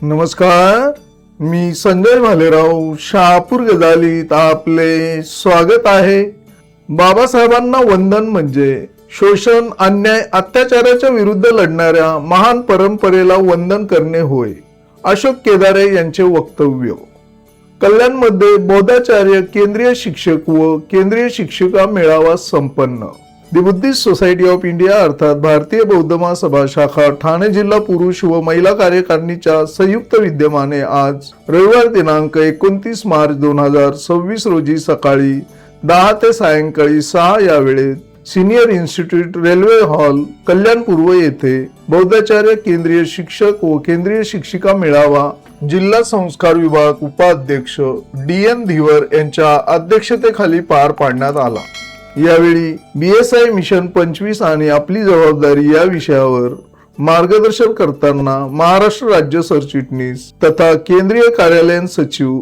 नमस्कार, मी संजय भालेराव शहापूर गजालीत आपले स्वागत आहे। बाबासाहेबांना वंदन म्हणजे शोषण, अन्याय, अत्याचाराच्या विरुद्ध लढणाऱ्या महान परंपरेला वंदन करणे होय, अशोक केदारे यांचे वक्तव्य। कल्याणमध्ये बौद्धाचार्य केंद्रीय शिक्षक व केंद्रीय शिक्षिका मेळावा संपन्न। The Buddhist society of India अर्थात भारतीय बौद्ध महासभा शाखा ठाणे जिल्हा पुरुष व महिला कार्यकारिणीच्या संयुक्त विद्यमाने आज रविवार दिनांक 29 मार्च 2026 रोजी सकाळी 10 ते सायंकाळी 6 या वेळेत सिनियर इन्स्टिट्यूट रेल्वे हॉल कल्याण पूर्व येथे बौद्धाचार्य केंद्रीय शिक्षक व केंद्रीय शिक्षिका मेळावा जिल्हा संस्कार विभाग उपाध्यक्ष DN धीवर यांच्या अध्यक्षतेखाली पार पाडण्यात आला। यावेळी BSI मिशन 25 आणि आपली जबाबदारी या विषयावर मार्गदर्शन करताना महाराष्ट्र राज्य सरचिटणीस तथा केंद्रीय कार्यालयीन सचिव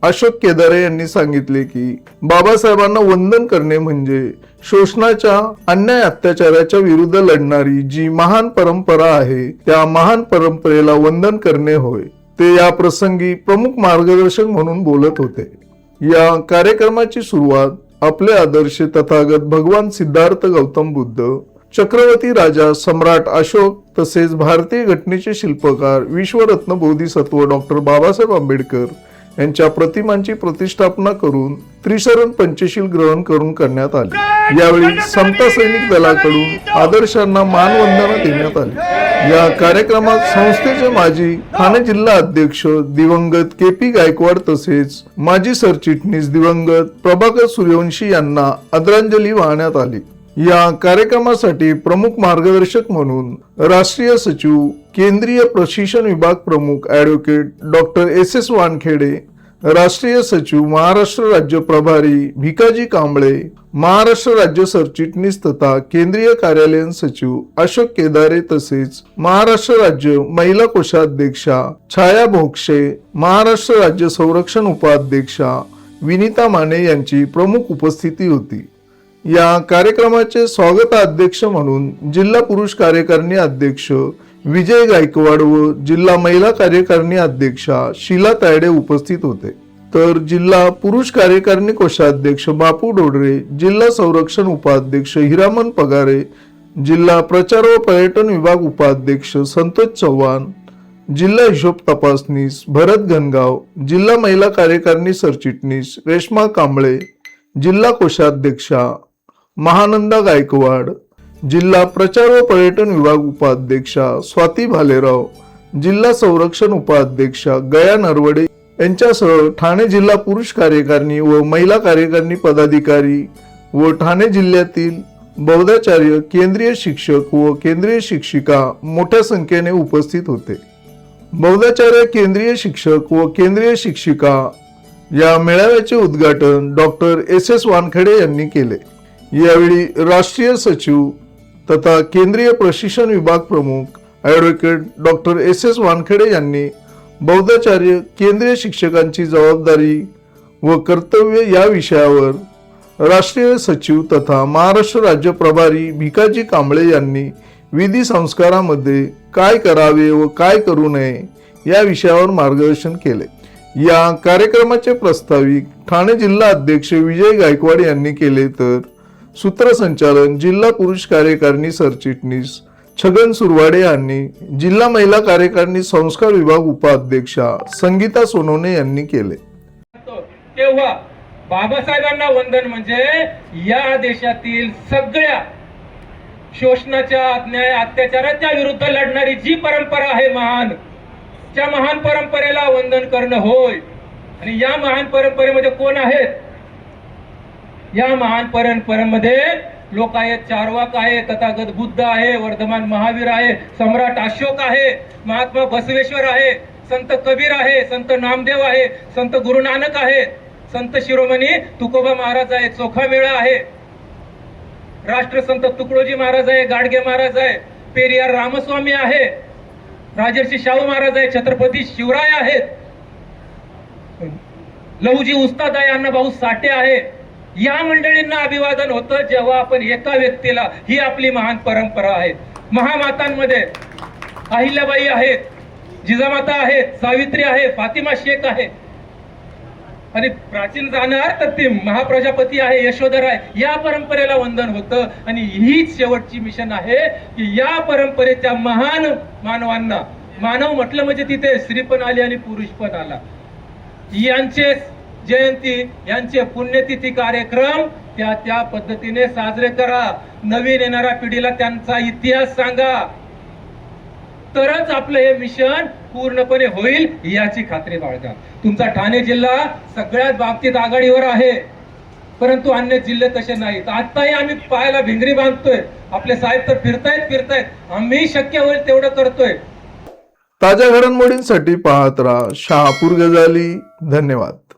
अशोक केदारे यांनी सांगितले की बाबासाहेबांना वंदन करणे म्हणजे शोषणाच्या, अन्याय, अत्याचाराच्या विरुद्ध लढणारी जी महान परंपरा आहे त्या महान परंपरेला वंदन करणे होय। ते या प्रसंगी प्रमुख मार्गदर्शक म्हणून बोलत होते। या कार्यक्रमाची सुरुवात आपले आदर्श तथागत भगवान सिद्धार्थ गौतम बुद्ध, चक्रवर्ती राजा सम्राट अशोक तसेच भारतीय घटनेचे शिल्पकार विश्वरत्न बोधिसत्व डॉक्टर बाबासाहेब आंबेडकर यांच्या प्रतिमांची प्रतिष्ठापना करून त्रिशरण पंचशील ग्रहण करून करण्यात आले। यावेळी समता सैनिक दलाकडून आदर्शांना मानवंदना देण्यात आली। या कार्यक्रमात संस्थेचे माजी ठाणे जिल्हा अध्यक्ष दिवंगत KP गायकवाड तसेच माजी सरचिटणीस दिवंगत प्रभाकर सूर्यवंशी यांना आदरांजली वाहण्यात आली। या कार्यक्रमासाठी प्रमुख मार्गदर्शक म्हणून राष्ट्रीय सचिव केंद्रीय प्रशिक्षण विभाग प्रमुख ॲडव्होकेट डॉक्टर SS वानखेडे, राष्ट्रीय सचिव महाराष्ट्र राज्य प्रभारी भिकाजी कांबळे, महाराष्ट्र राज्य सरचिटणीस तथा केंद्रीय कार्यालयीन सचिव अशोक केदारे तसेच महाराष्ट्र राज्य महिला कोषाध्यक्षा छाया भोक्षे, महाराष्ट्र राज्य संरक्षण उपाध्यक्षा विनीता माने यांची प्रमुख उपस्थिती होती। या कार्यक्रमाचे स्वागताध्यक्ष म्हणून जिल्हा पुरुष कार्यकारिणी अध्यक्ष विजय गायकवाड व जिल्हा महिला कार्यकारिणी अध्यक्षा शीला तायडे उपस्थित होते। तर जिल्हा पुरुष कार्यकारिणी कोषाध्यक्ष बापू डोडरे, जिल्हा संरक्षण उपाध्यक्ष हिरामन पगारे, जिल्हा प्रचार व पर्यटन विभाग उपाध्यक्ष संतोष चव्हाण, जिल्हा हिशोब तपासनीस भरत घनगाव, जिल्हा महिला कार्यकारिणी सरचिटणीस रेश्मा कांबळे, जिल्हा कोषाध्यक्षा महानंदा गायकवाड, जिल्हा प्रचार व पर्यटन विभाग उपाध्यक्षा स्वाती भालेराव, जिल्हा संरक्षण उपाध्यक्षा गया नरवडे यांच्यासह ठाणे जिल्हा पुरुष कार्यकारिणी व महिला कार्यकारिणी पदाधिकारी व ठाणे जिल्ह्यातील बौद्धाचार्य केंद्रीय शिक्षक व केंद्रीय शिक्षिका मोठ्या संख्येने उपस्थित होते। बौद्धाचार्य केंद्रीय शिक्षक व केंद्रीय शिक्षिका या मेळाव्याचे उद्घाटन डॉक्टर SS वानखेडे यांनी केले। यावेळी राष्ट्रीय सचिव तथा केंद्रीय प्रशिक्षण विभाग प्रमुख ॲडव्होकेट डॉक्टर SS वानखेडे यांनी बौद्धाचार्य केंद्रीय शिक्षकांची जबाबदारी व कर्तव्य या विषयावर राष्ट्रीय सचिव तथा महाराष्ट्र राज्य प्रभारी भिकाजी कांबळे यांनी विधी संस्कारामध्ये काय करावे व काय करू नये या विषयावर मार्गदर्शन केले। या कार्यक्रमाचे प्रास्ताविक ठाणे जिल्हा अध्यक्ष विजय गायकवाड यांनी केले तर सूत्रसंचालन जिल्हा पुरुष कार्यकारिणी सरचिटणीस छगन सुरवाडे यांनी जिल्हा महिला कार्यकारिणी संस्कार विभाग उपाध्यक्षा संगीता सोनवणे यांनी केले। तेव्हा बाबासाहेबांना वंदन म्हणजे या देशातील सगळ्या शोषणाच्या, अन्याय, अत्याचाराच्या विरुद्ध लढणारी जी परंपरा आहे महान, त्या महान परंपरेला वंदन करणं होय। आणि या महान परंपरेमध्ये कोण आहेत? या महान परंपरेमध्ये लोक आहेत, चारवाक आहे, तथागत बुद्ध आहे, वर्धमान महावीर आहे, सम्राट अशोक आहे, महात्मा बसवेश्वर आहे, संत कबीर आहे, संत नामदेव आहे, संत गुरु नानक आहे, संत शिरोमणी तुकोबा महाराज आहे, चोखामेळा आहे, राष्ट्रसंत तुकडोजी महाराज आहे, गाडगे महाराज आहे, पेरियार रामस्वामी आहे, राजर्षी शाहू महाराज आहे, छत्रपती शिवराय आहेत, लहुजी उस्ताद आहे, अण्णाभाऊ साठे आहे। या मंडळींना अभिवादन होतं जेव्हा आपण एका व्यक्तीला, ही आपली महान परंपरा आहे। महामातांमध्ये अहिल्याबाई आहेत, जिजामाता आहेत, सावित्री आहे, फातिमा शेख आहे, आणि प्राचीन जाणार तर ते महाप्रजापती आहे, यशोधरा आहे. या परंपरेला वंदन होतं. आणि हीच शेवटची मिशन आहे की या परंपरेच्या महान मानवांना, मानव म्हटलं म्हणजे तिथे स्त्री पण आली आणि पुरुष पण आला, यांचे जयंती, यांचे पुण्यतिथी कार्यक्रम त्या पद्धतीने साजरे करा. नवीन येणाऱ्या पिढीला त्यांचा इतिहास सांगा, तरच आपलं हे मिशन पूर्णपणे होईल याची खात्री बाळगा. तुमचा ठाणे जिल्हा सगळ्यात बाबतीत आघाडीवर आहे, परंतु अन्य जिल्हे तसे नाहीत. आताही आम्ही पायाला भिंगरी बांधतोय, आपले साहेब तर फिरतायत, आम्ही शक्य होईल तेवढं करतोय. ताज्या घडामोडींसाठी पाहत राहा शहापूर गजाली. धन्यवाद.